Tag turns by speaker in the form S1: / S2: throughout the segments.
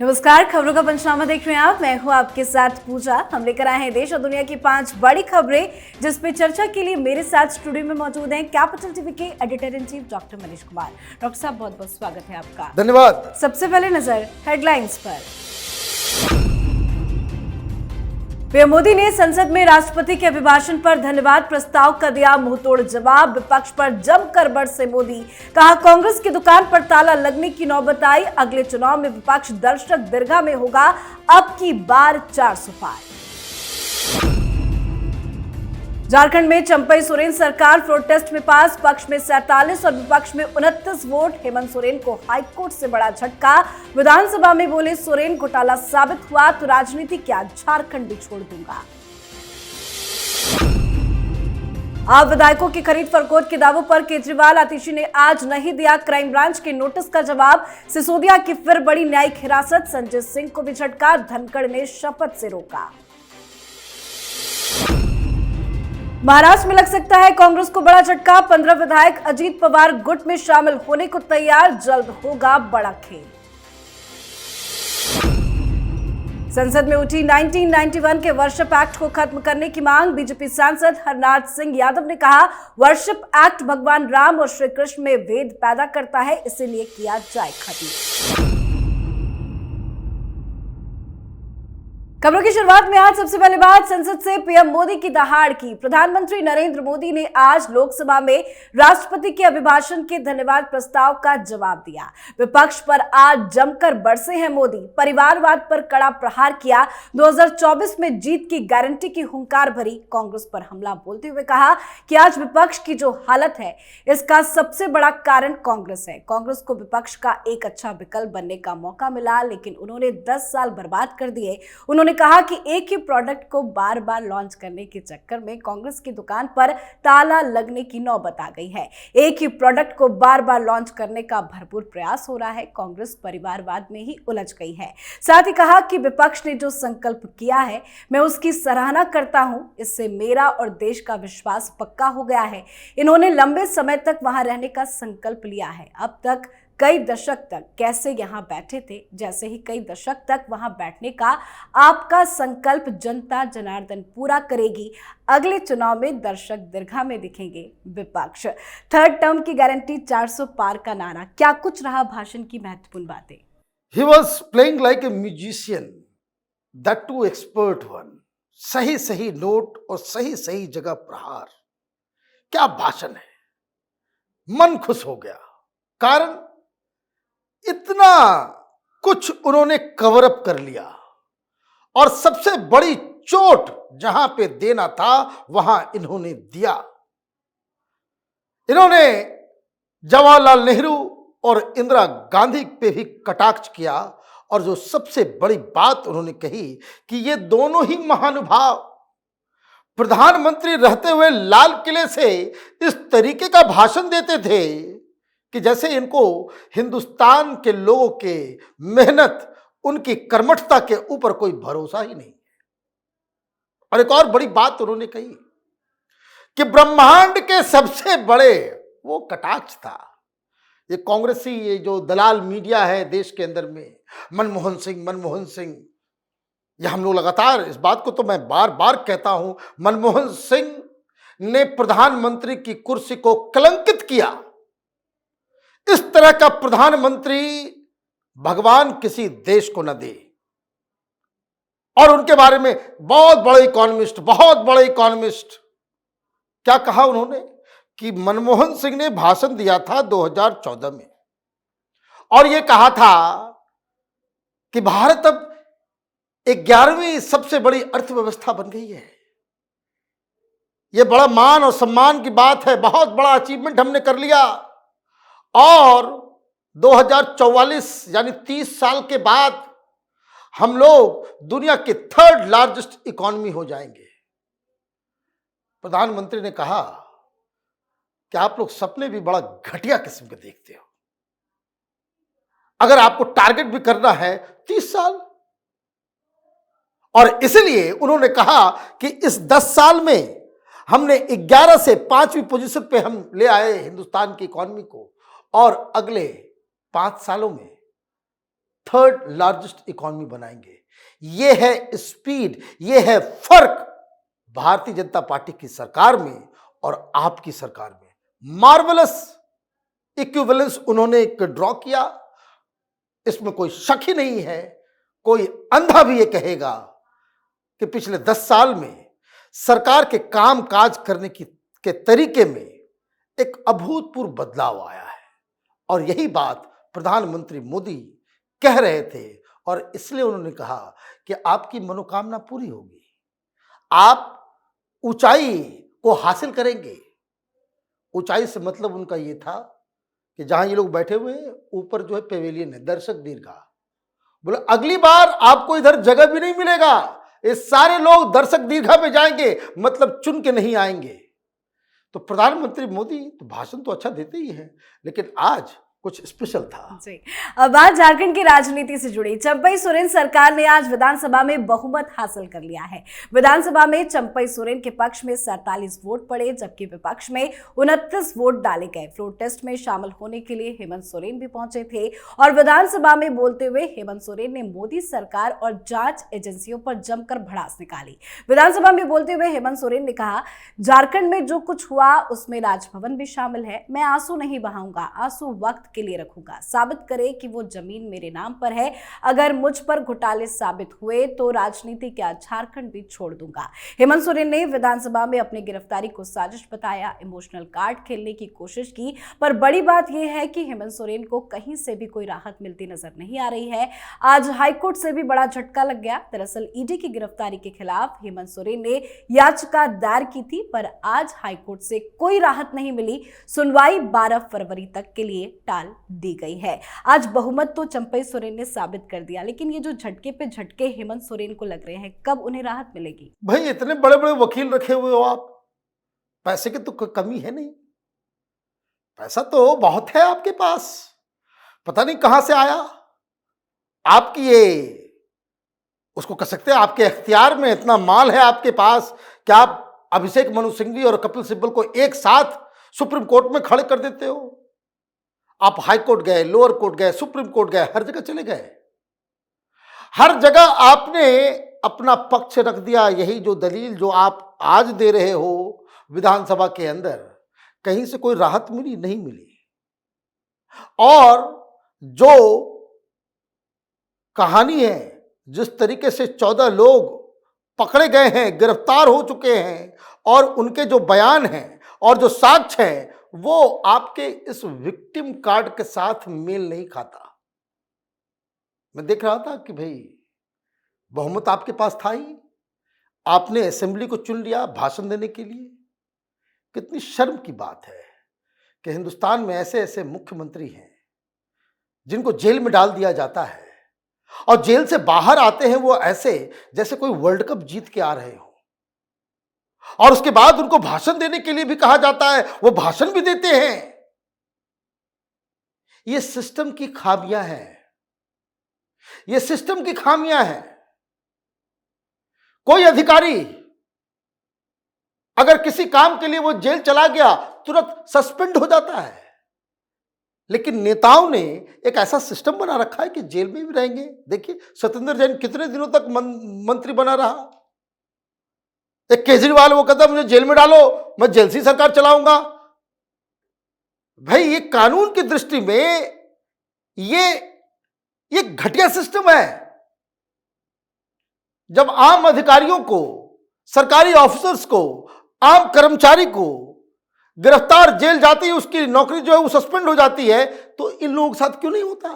S1: नमस्कार, खबरों का पंचनामा देख रहे हैं आप। मैं हूं आपके साथ पूजा। हम लेकर आए हैं देश और दुनिया की 5 बड़ी खबरें, जिस पे चर्चा के लिए मेरे साथ स्टूडियो में मौजूद हैं कैपिटल टीवी के editor in chief doctor Manish Kumar. Doctor साहब, बहुत बहुत स्वागत है आपका।
S2: धन्यवाद।
S1: सबसे पहले नजर हेडलाइंस पर। पीएम मोदी ने संसद में राष्ट्रपति के अभिभाषण पर धन्यवाद प्रस्ताव का दिया मुंहतोड़ जवाब। विपक्ष पर जमकर बरसे मोदी। कहा, कांग्रेस की दुकान पर ताला लगने की नौबत आई। अगले चुनाव में विपक्ष दर्शक दीर्घा में होगा अब की बार 400 पार। झारखंड में चंपई सोरेन सरकार फ्लोर टेस्ट में पास। पक्ष में 47 और विपक्ष में 29 वोट। हेमंत सोरेन को हाईकोर्ट से बड़ा झटका। विधानसभा में बोले, सोरेन घोटाला साबित हुआ तो राजनीति क्या, झारखंड भी छोड़ दूंगा। आप विधायकों की खरीद फरोख्त के दावों पर केजरीवाल आतिशी ने आज नहीं दिया क्राइम ब्रांच के नोटिस का जवाब। सिसोदिया की फिर बड़ी न्यायिक हिरासत। संजय सिंह को भी झटका। धनखड़ ने शपथ से रोका। महाराष्ट्र में लग सकता है कांग्रेस को बड़ा झटका। 15 विधायक अजीत पवार गुट में शामिल होने को तैयार। जल्द होगा बड़ा खेल। संसद में उठी 1991 के वर्शिप एक्ट को खत्म करने की मांग। बीजेपी सांसद हरनाथ सिंह यादव ने कहा, वर्शिप एक्ट भगवान राम और श्री कृष्ण में भेद पैदा करता है, इसीलिए किया जाए खत्म। खबरों की शुरुआत में आज सबसे पहले बात संसद से पीएम मोदी की दहाड़ की। प्रधानमंत्री नरेंद्र मोदी ने आज लोकसभा में राष्ट्रपति के अभिभाषण के धन्यवाद प्रस्ताव का जवाब दिया। विपक्ष पर आज जमकर बरसे हैं मोदी। परिवारवाद पर कड़ा प्रहार किया। 2024 में जीत की गारंटी की हुंकार भरी। कांग्रेस पर हमला बोलते हुए कहा कि आज विपक्ष की जो हालत है, इसका सबसे बड़ा कारण कांग्रेस है। कांग्रेस को विपक्ष का एक अच्छा विकल्प बनने का मौका मिला, लेकिन उन्होंने 10 साल बर्बाद कर दिए। उन्होंने कहा कि एक ही प्रोडक्ट को बार बार लॉन्च करने के चक्कर में कांग्रेस की दुकान पर ताला लगने की नौबत आ गई है। एक ही प्रोडक्ट को बार बार लॉन्च करने का भरपूर प्रयास हो रहा है। कांग्रेस परिवारवाद में ही उलझ गई है। साथ ही कहा कि विपक्ष ने जो संकल्प किया है, मैं उसकी सराहना करता हूं। इससे मेरा और देश का विश्वास पक्का हो गया है। इन्होंने लंबे समय तक वहां रहने का संकल्प लिया है। अब तक कई दशक तक कैसे यहां बैठे थे, जैसे ही कई दशक तक वहां बैठने का आपका संकल्प जनता जनार्दन पूरा करेगी। अगले चुनाव में दर्शक दीर्घा में दिखेंगे विपक्ष। थर्ड टर्म की गारंटी, 400 पार का नारा, क्या कुछ रहा भाषण की महत्वपूर्ण बातें।
S2: He was playing like a musician, that too expert one. सही सही नोट और सही सही जगह प्रहार। क्या भाषण है, मन खुश हो गया। कारण इतना कुछ उन्होंने कवर अप कर लिया और सबसे बड़ी चोट जहां पे देना था वहां इन्होंने दिया। इन्होंने जवाहरलाल नेहरू और इंदिरा गांधी पे भी कटाक्ष किया और जो सबसे बड़ी बात उन्होंने कही कि ये दोनों ही महानुभाव प्रधानमंत्री रहते हुए लाल किले से इस तरीके का भाषण देते थे कि जैसे इनको हिंदुस्तान के लोगों के मेहनत, उनकी कर्मठता के ऊपर कोई भरोसा ही नहीं। और एक और बड़ी बात उन्होंने कही कि ब्रह्मांड के सबसे बड़े, वो कटाक्ष था। ये कांग्रेसी, ये जो दलाल मीडिया है देश के अंदर में, मनमोहन सिंह, ये हम लोग लगातार इस बात को तो मैं बार बार कहता हूं, मनमोहन सिंह ने प्रधानमंत्री की कुर्सी को कलंकित किया। इस तरह का प्रधानमंत्री भगवान किसी देश को न दे। और उनके बारे में बहुत बड़े इकोनॉमिस्ट क्या कहा उन्होंने कि मनमोहन सिंह ने भाषण दिया था 2014 में और यह कहा था कि भारत अब 11वीं सबसे बड़ी अर्थव्यवस्था बन गई है। यह बड़ा मान और सम्मान की बात है, बहुत बड़ा अचीवमेंट हमने कर लिया और 2044 यानी 30 साल के बाद हम लोग दुनिया के 3rd लार्जेस्ट इकोनॉमी हो जाएंगे। प्रधानमंत्री ने कहा कि आप लोग सपने भी बड़ा घटिया किस्म के देखते हो। अगर आपको टारगेट भी करना है 30 साल, और इसलिए उन्होंने कहा कि इस 10 साल में हमने 11 से 5वीं पोजीशन पे हम ले आए हिंदुस्तान की इकोनॉमी को, और अगले 5 सालों में थर्ड लार्जेस्ट इकोनॉमी बनाएंगे। ये है स्पीड, ये है फर्क भारतीय जनता पार्टी की सरकार में और आपकी सरकार में। मार्वलस इक्विवेलेंस उन्होंने एक ड्रॉ किया, इसमें कोई शक ही नहीं है। कोई अंधा भी ये कहेगा कि पिछले 10 साल में सरकार के काम काज करने के तरीके में एक अभूतपूर्व बदलाव आया है और यही बात प्रधानमंत्री मोदी कह रहे थे और इसलिए उन्होंने कहा कि आपकी मनोकामना पूरी होगी, आप ऊंचाई को हासिल करेंगे। ऊंचाई से मतलब उनका ये था कि जहां ये लोग बैठे हुए हैं ऊपर जो है पेवेलियन है, दर्शक दीर्घा। बोले अगली बार आपको इधर जगह भी नहीं मिलेगा, ये सारे लोग दर्शक दीर्घा में जाएंगे, मतलब चुन के नहीं आएंगे। तो प्रधानमंत्री मोदी तो भाषण तो अच्छा देते ही हैं, लेकिन आज कुछ स्पेशल था।
S1: जी, अब बात झारखंड की राजनीति से जुड़ी। चंपई सोरेन सरकार ने आज विधानसभा में बहुमत हासिल कर लिया है। विधानसभा में चंपई सोरेन के पक्ष में 47 वोट पड़े, जबकि विपक्ष में 29 वोट डाले गए। फ्लोर टेस्ट में शामिल होने के लिए हेमंत सोरेन भी पहुंचे थे और विधानसभा में बोलते हुए हेमंत सोरेन ने मोदी सरकार और जांच एजेंसियों पर जमकर भड़ास निकाली। विधानसभा में बोलते हुए हेमंत सोरेन ने कहा, झारखंड में जो कुछ हुआ उसमें राजभवन भी शामिल है। मैं आंसू नहीं बहाऊंगा, आंसू वक्त के लिए रखूंगा। साबित करे कि वो जमीन मेरे नाम पर है। अगर मुझ पर घोटाले साबित हुए तो राजनीति क्या झारखंड भी छोड़ दूंगा। हेमंत सोरेन ने विधानसभा में अपनी गिरफ्तारी को साजिश बताया, इमोशनल कार्ड खेलने की कोशिश की, पर बड़ी बात यह है कि हेमंत सोरेन को कहीं से भी कोई राहत मिलती नजर नहीं आ रही है। आज हाईकोर्ट से भी बड़ा झटका लग गया। दरअसल ईडी की गिरफ्तारी के खिलाफ हेमंत सोरेन ने याचिका दायर की थी, पर आज हाईकोर्ट से कोई राहत नहीं मिली। सुनवाई 12 फरवरी तक के लिए टाल दी गई है। आज बहुमत तो चंपई सोरेन ने साबित कर दिया, लेकिन ये जो झटके पे झटके हेमंत सोरेन को लग रहे हैं, कब उन्हें राहत मिलेगी?
S2: भाई इतने बड़े बड़े वकील रखे हुए हो आप, पैसे की तो कमी है नहीं, पैसा तो बहुत है आपके पास, पता नहीं कहां से आया। आपकी ये उसको कह सकते हैं आपके इख्तियार में इतना माल है आपके पास कि आप अभिषेक मनु सिंघवी और कपिल सिब्बल को एक साथ सुप्रीम कोर्ट में खड़े कर देते हो। आप हाई कोर्ट गए, लोअर कोर्ट गए, सुप्रीम कोर्ट गए, हर जगह चले गए। हर जगह आपने अपना पक्ष रख दिया। यही जो दलील जो आप आज दे रहे हो विधानसभा के अंदर, कहीं से कोई राहत मिली नहीं मिली। और जो कहानी है, जिस तरीके से 14 लोग पकड़े गए हैं, गिरफ्तार हो चुके हैं और उनके जो बयान हैं और जो साक्ष्य हैं, वो आपके इस विक्टिम कार्ड के साथ मेल नहीं खाता। मैं देख रहा था कि भाई बहुमत आपके पास था ही, आपने असेंबली को चुन लिया भाषण देने के लिए। कितनी शर्म की बात है कि हिंदुस्तान में ऐसे ऐसे मुख्यमंत्री हैं जिनको जेल में डाल दिया जाता है और जेल से बाहर आते हैं वो ऐसे जैसे कोई वर्ल्ड कप जीत के आ रहे हो, और उसके बाद उनको भाषण देने के लिए भी कहा जाता है, वो भाषण भी देते हैं। ये सिस्टम की खामियां हैं, ये सिस्टम की खामियां हैं। कोई अधिकारी अगर किसी काम के लिए वो जेल चला गया तुरंत सस्पेंड हो जाता है, लेकिन नेताओं ने एक ऐसा सिस्टम बना रखा है कि जेल में भी रहेंगे। देखिए सत्येंद्र जैन कितने दिनों तक मंत्री बना रहा। एक केजरीवाल वो कहता मुझे जेल में डालो, मैं जेल से सरकार चलाऊंगा। भाई ये कानून की दृष्टि में ये घटिया सिस्टम है। जब आम अधिकारियों को, सरकारी ऑफिसर्स को, आम कर्मचारी को गिरफ्तार जेल जाती है, उसकी नौकरी जो है वो सस्पेंड हो जाती है, तो इन लोगों के साथ क्यों नहीं होता?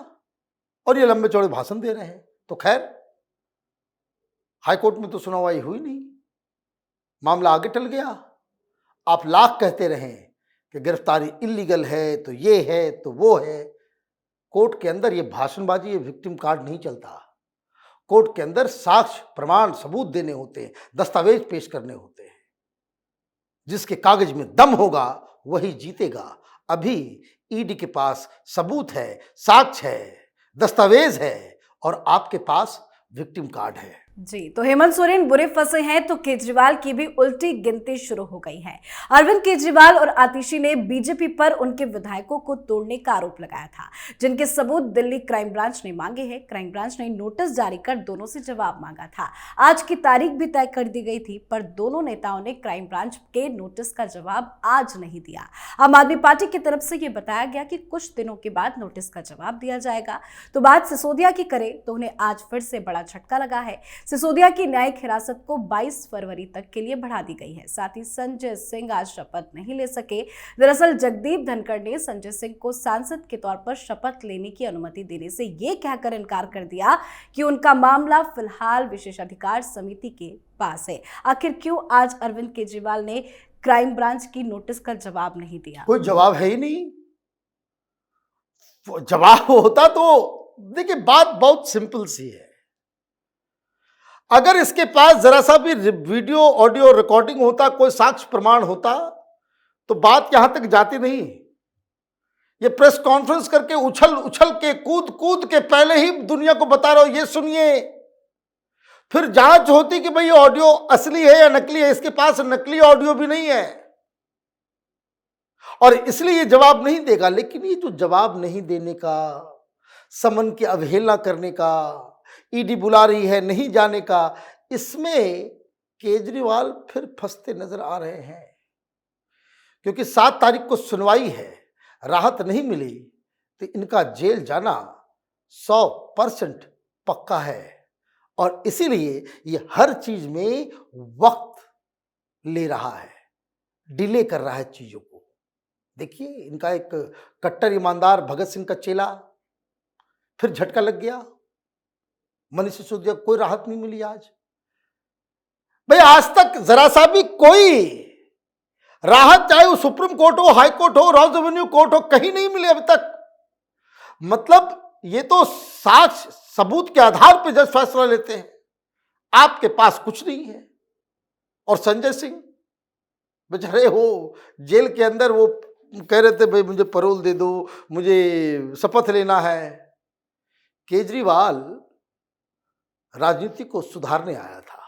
S2: और ये लंबे चौड़े भाषण दे रहे हैं। तो खैर हाईकोर्ट में तो सुनवाई हुई नहीं, मामला आगे टल गया। आप लाख कहते रहे कि गिरफ्तारी इलीगल है, तो ये है तो वो है। कोर्ट के अंदर ये भाषणबाजी, ये विक्टिम कार्ड नहीं चलता। कोर्ट के अंदर साक्ष्य, प्रमाण, सबूत देने होते हैं, दस्तावेज पेश करने होते हैं। जिसके कागज में दम होगा वही जीतेगा। अभी ईडी के पास सबूत है, साक्ष्य है, दस्तावेज है और आपके पास विक्टिम कार्ड है।
S1: जी, तो हेमंत सोरेन बुरे फंसे हैं तो केजरीवाल की भी उल्टी गिनती शुरू हो गई है। अरविंद केजरीवाल और आतिशी ने बीजेपी पर उनके विधायकों को तोड़ने का आरोप लगाया था, जिनके सबूत दिल्ली क्राइम ब्रांच ने मांगे हैं। क्राइम ब्रांच ने नोटिस जारी कर दोनों से जवाब मांगा था। आज की तारीख भी तय कर दी गई थी, पर दोनों नेताओं ने क्राइम ब्रांच के नोटिस का जवाब आज नहीं दिया। आम आदमी पार्टी की तरफ से यह बताया गया कि कुछ दिनों के बाद नोटिस का जवाब दिया जाएगा। तो बात सिसोदिया की करें तो उन्हें आज फिर से बड़ा झटका लगा है। सिसोदिया की न्यायिक हिरासत को 22 फरवरी तक के लिए बढ़ा दी गई है। साथ ही संजय सिंह आज शपथ नहीं ले सके। दरअसल जगदीप धनखड़ ने संजय सिंह को सांसद के तौर पर शपथ लेने की अनुमति देने से यह कहकर इनकार कर दिया कि उनका मामला फिलहाल विशेषाधिकार समिति के पास है। आखिर क्यों आज अरविंद केजरीवाल ने क्राइम ब्रांच की नोटिस का जवाब नहीं दिया?
S2: कोई जवाब है ही नहीं। जवाब होता तो देखिए, बात बहुत सिंपल सी है। अगर इसके पास जरा सा भी वीडियो ऑडियो रिकॉर्डिंग होता, कोई साक्ष्य प्रमाण होता, तो बात यहां तक जाती नहीं। ये प्रेस कॉन्फ्रेंस करके उछल उछल के कूद कूद के पहले ही दुनिया को बता रहा हो, ये सुनिए। फिर जांच होती कि भाई ये ऑडियो असली है या नकली है। इसके पास नकली ऑडियो भी नहीं है और इसलिए ये जवाब नहीं देगा। लेकिन ये जो जवाब नहीं देने का, समन की अवहेलना करने का, ईडी बुला रही है नहीं जाने का, इसमें केजरीवाल फिर फंसते नजर आ रहे हैं। क्योंकि 7 तारीख को सुनवाई है, राहत नहीं मिली तो इनका जेल जाना 100% पक्का है। और इसीलिए ये हर चीज में वक्त ले रहा है, डिले कर रहा है चीजों को। देखिए, इनका एक कट्टर ईमानदार भगत सिंह का चेला फिर झटका लग गया। मनीष सिसोदिया को कोई राहत नहीं मिली आज। भाई आज तक जरा सा भी कोई राहत, चाहे वो सुप्रीम कोर्ट हो, हाई कोर्ट हो, रॉ रेवेन्यू कोर्ट हो, कहीं नहीं मिली अभी तक। मतलब ये तो साक्ष्य सबूत के आधार पर जज फैसला लेते हैं। आपके पास कुछ नहीं है। और संजय सिंह बेचारे हो जेल के अंदर, वो कह रहे थे भाई मुझे पैरोल दे दो, मुझे शपथ लेना है। केजरीवाल राजनीति को सुधारने आया था।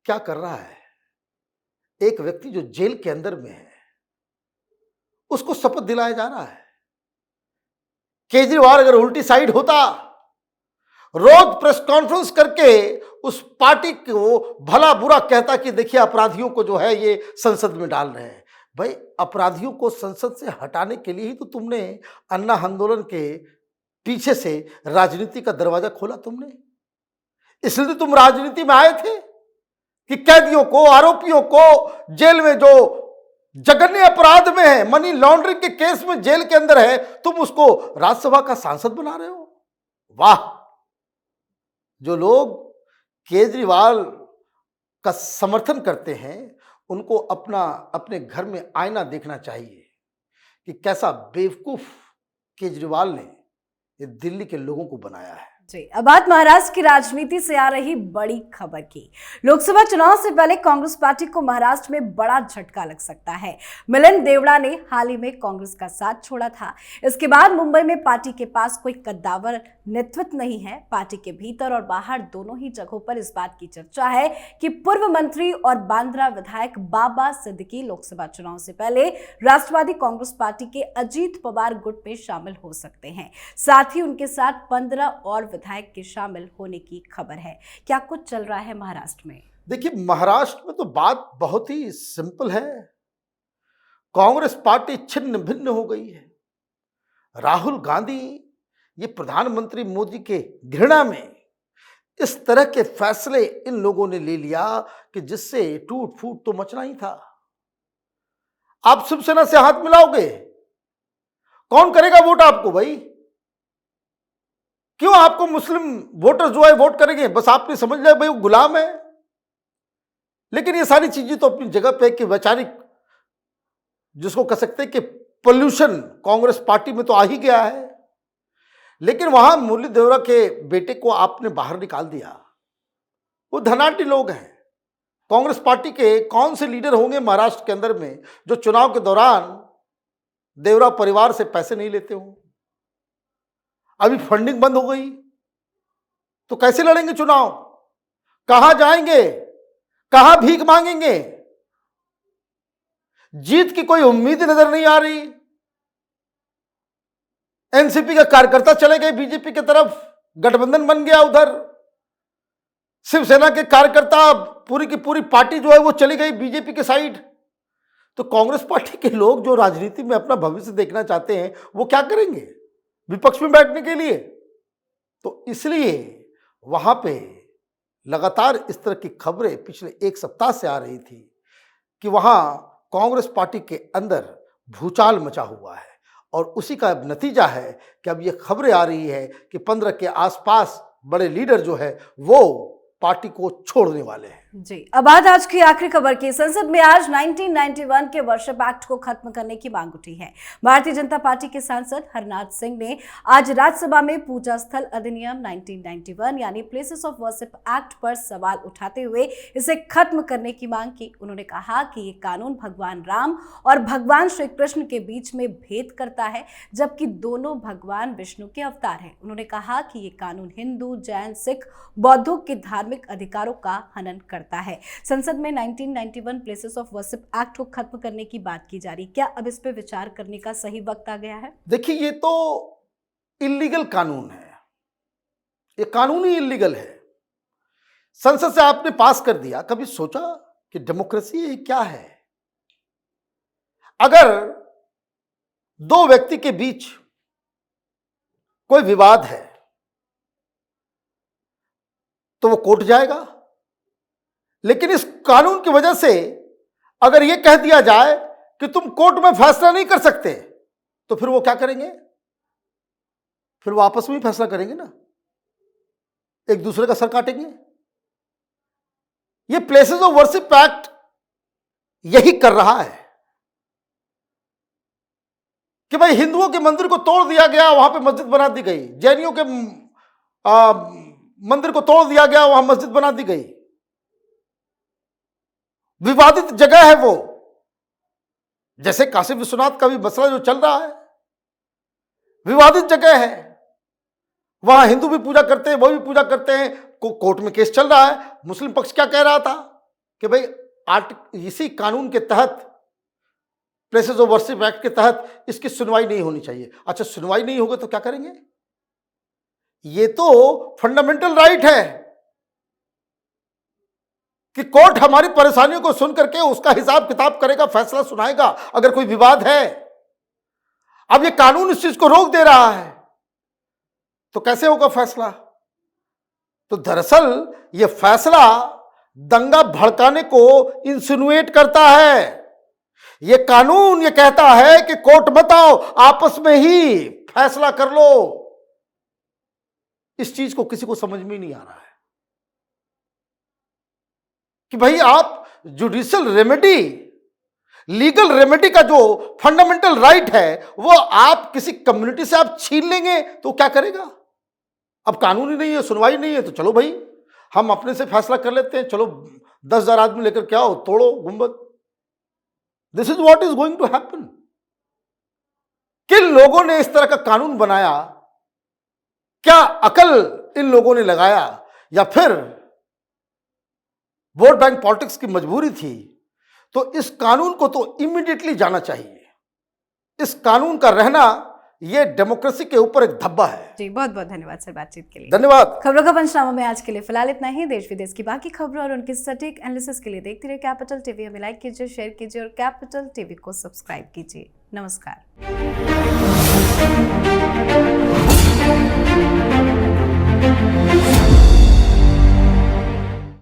S2: क्या कर रहा है? एक व्यक्ति जो जेल के अंदर में है, उसको शपथ दिलाया जा रहा है। केजरीवाल अगर उल्टी साइड होता, रोज प्रेस कॉन्फ्रेंस करके उस पार्टी को भला बुरा कहता कि देखिए अपराधियों को जो है ये संसद में डाल रहे हैं। भाई अपराधियों को संसद से हटाने के लिए ही तो तुमने अन्ना आंदोलन के पीछे से राजनीति का दरवाजा खोला तुमने। इसलिए तो तुम राजनीति में आए थे कि कैदियों को, आरोपियों को, जेल में जो जघन्य अपराध में है, मनी लॉन्ड्रिंग के केस में जेल के अंदर है, तुम उसको राज्यसभा का सांसद बना रहे हो। वाह! जो लोग केजरीवाल का समर्थन करते हैं उनको अपने घर में आईना देखना चाहिए कि कैसा बेवकूफ केजरीवाल ने ये दिल्ली के लोगों को बनाया है।
S1: जी, अब बात महाराष्ट्र की राजनीति से आ रही बड़ी खबर की। लोकसभा चुनाव से पहले कांग्रेस पार्टी को महाराष्ट्र में बड़ा झटका लग सकता है। मिलिंद देवड़ा ने हाल ही में कांग्रेस का साथ छोड़ा था। इसके बाद मुंबई में पार्टी के पास कोई कद्दावर नेतृत्व नहीं है। पार्टी के भीतर और बाहर दोनों ही जगहों पर इस बात की चर्चा है कि पूर्व मंत्री और बांद्रा विधायक बाबा सिद्दीकी लोकसभा चुनाव से पहले राष्ट्रवादी कांग्रेस पार्टी के अजीत पवार गुट में शामिल हो सकते हैं। साथ ही उनके साथ 15 और विधायक के शामिल होने की खबर है। क्या कुछ चल रहा है महाराष्ट्र में?
S2: देखिए, महाराष्ट्र में तो बात बहुत ही सिंपल है। कांग्रेस पार्टी छिन्न भिन्न हो गई है। राहुल गांधी ये प्रधानमंत्री मोदी के घृणा में इस तरह के फैसले इन लोगों ने ले लिया कि जिससे टूट फूट तो मचना ही था। आप शिवसेना से हाथ मिलाओगे, कौन करेगा वोट आपको? भाई क्यों आपको मुस्लिम वोटर जो है वोट करेंगे? बस आपने समझ लिया भाई वो गुलाम है। लेकिन ये सारी चीजें तो अपनी जगह पे कि वैचारिक, जिसको कह सकते हैं कि पोल्यूशन कांग्रेस पार्टी में तो आ ही गया है। लेकिन वहां मुरली देवरा के बेटे को आपने बाहर निकाल दिया। वो धनाढ्य लोग हैं। कांग्रेस पार्टी के कौन से लीडर होंगे महाराष्ट्र के अंदर में जो चुनाव के दौरान देवरा परिवार से पैसे नहीं लेते हो? अभी फंडिंग बंद हो गई। तो कैसे लड़ेंगे चुनाव? कहां जाएंगे? कहां भीख मांगेंगे? जीत की कोई उम्मीद नजर नहीं आ रही। एनसीपी के कार्यकर्ता चले गए बीजेपी की तरफ, गठबंधन बन गया उधर। शिवसेना के कार्यकर्ता, पूरी की पूरी पार्टी जो है वो चली गई बीजेपी के साइड। तो कांग्रेस पार्टी के लोग जो राजनीति में अपना भविष्य देखना चाहते हैं वो क्या करेंगे? विपक्ष में बैठने के लिए? तो इसलिए वहां पे लगातार इस तरह की खबरें पिछले एक सप्ताह से आ रही थी कि वहां कांग्रेस पार्टी के अंदर भूचाल मचा हुआ है। और उसी का अब नतीजा है कि अब ये खबरें आ रही है कि 15 के आसपास बड़े लीडर जो है वो पार्टी को छोड़ने वाले हैं।
S1: जी, अब बात आज की आखिरी खबर की। संसद में आज 1991 के वर्शिप एक्ट को खत्म करने की मांग उठी है। भारतीय जनता पार्टी के सांसद हरनाथ सिंह ने आज राज्यसभा में पूजा स्थल अधिनियम 1991 यानी प्लेसेस ऑफ वर्शिप एक्ट पर सवाल उठाते हुए इसे खत्म करने की मांग की। उन्होंने कहा कि ये कानून भगवान राम और भगवान श्री कृष्ण के बीच में भेद करता है, जबकि दोनों भगवान विष्णु के अवतार हैं। उन्होंने कहा कि ये कानून हिंदू, जैन, सिख, बौद्धों के धार्मिक अधिकारों का हनन करता है। संसद में 1991 प्लेसेस ऑफ वर्शिप एक्ट को खत्म करने की बात की जा रही। क्या अब इस पे विचार करने का सही वक्त आ गया है?
S2: देखिए, ये तो इल्लीगल कानून है, ये कानून ही इल्लीगल है। संसद से आपने पास कर दिया। कभी सोचा कि डेमोक्रेसी ये क्या है? अगर दो व्यक्ति के बीच कोई विवाद है तो वो कोर्ट जाएगा, लेकिन इस कानून की वजह से अगर यह कह दिया जाए कि तुम कोर्ट में फैसला नहीं कर सकते, तो फिर वो क्या करेंगे? फिर वो आपस में ही फैसला करेंगे ना, एक दूसरे का सर काटेंगे। ये प्लेसेस ऑफ वर्शिप एक्ट यही कर रहा है कि भाई हिंदुओं के मंदिर को तोड़ दिया गया, वहां पे मस्जिद बना दी गई। जैनियों के मंदिर को तोड़ दिया गया, वहां मस्जिद बना दी गई। विवादित जगह है वो, जैसे काशी विश्वनाथ का भी मसला जो चल रहा है, विवादित जगह है। वहां हिंदू भी पूजा करते हैं, वो भी पूजा करते हैं। कोर्ट में केस चल रहा है। मुस्लिम पक्ष क्या कह रहा था कि भाई इसी कानून के तहत, प्लेसेस ऑफ वर्शिप एक्ट के तहत इसकी सुनवाई नहीं होनी चाहिए। अच्छा, सुनवाई नहीं होगी तो क्या करेंगे? ये तो फंडामेंटल राइट है कि कोर्ट हमारी परेशानियों को सुन करके उसका हिसाब किताब करेगा, फैसला सुनाएगा अगर कोई विवाद है। अब ये कानून इस चीज को रोक दे रहा है, तो कैसे होगा फैसला? तो दरअसल ये फैसला दंगा भड़काने को इंसिनुएट करता है। ये कानून ये कहता है कि कोर्ट मत आओ, आपस में ही फैसला कर लो। इस चीज को किसी को समझ में नहीं आ रहा है कि भाई आप जुडिशियल रेमेडी, लीगल रेमेडी का जो फंडामेंटल राइट है वो आप किसी कम्युनिटी से आप छीन लेंगे तो क्या करेगा? अब कानून ही नहीं है, सुनवाई नहीं है, तो चलो भाई हम अपने से फैसला कर लेते हैं, चलो 10,000 आदमी लेकर क्या हो, तोड़ो गुंबद। This is what is going to happen. किन लोगों ने इस तरह का कानून बनाया? क्या अकल इन लोगों ने लगाया, या फिर वोट बैंक पॉलिटिक्स की मजबूरी थी? तो इस कानून को तो इमीडिएटली जाना चाहिए। इस कानून का रहना यह डेमोक्रेसी के ऊपर एक धब्बा है।
S1: जी, बहुत बहुत धन्यवाद सर बातचीत के लिए।
S2: धन्यवाद।
S1: खबरों का पंचनामा में आज के लिए फिलहाल इतना ही। देश विदेश की बाकी खबरों और उनकी सटीक एनालिसिस के लिए देखते रहिए कैपिटल टीवी। हमें लाइक कीजिए, शेयर कीजिए और कैपिटल टीवी को सब्सक्राइब कीजिए। नमस्कार।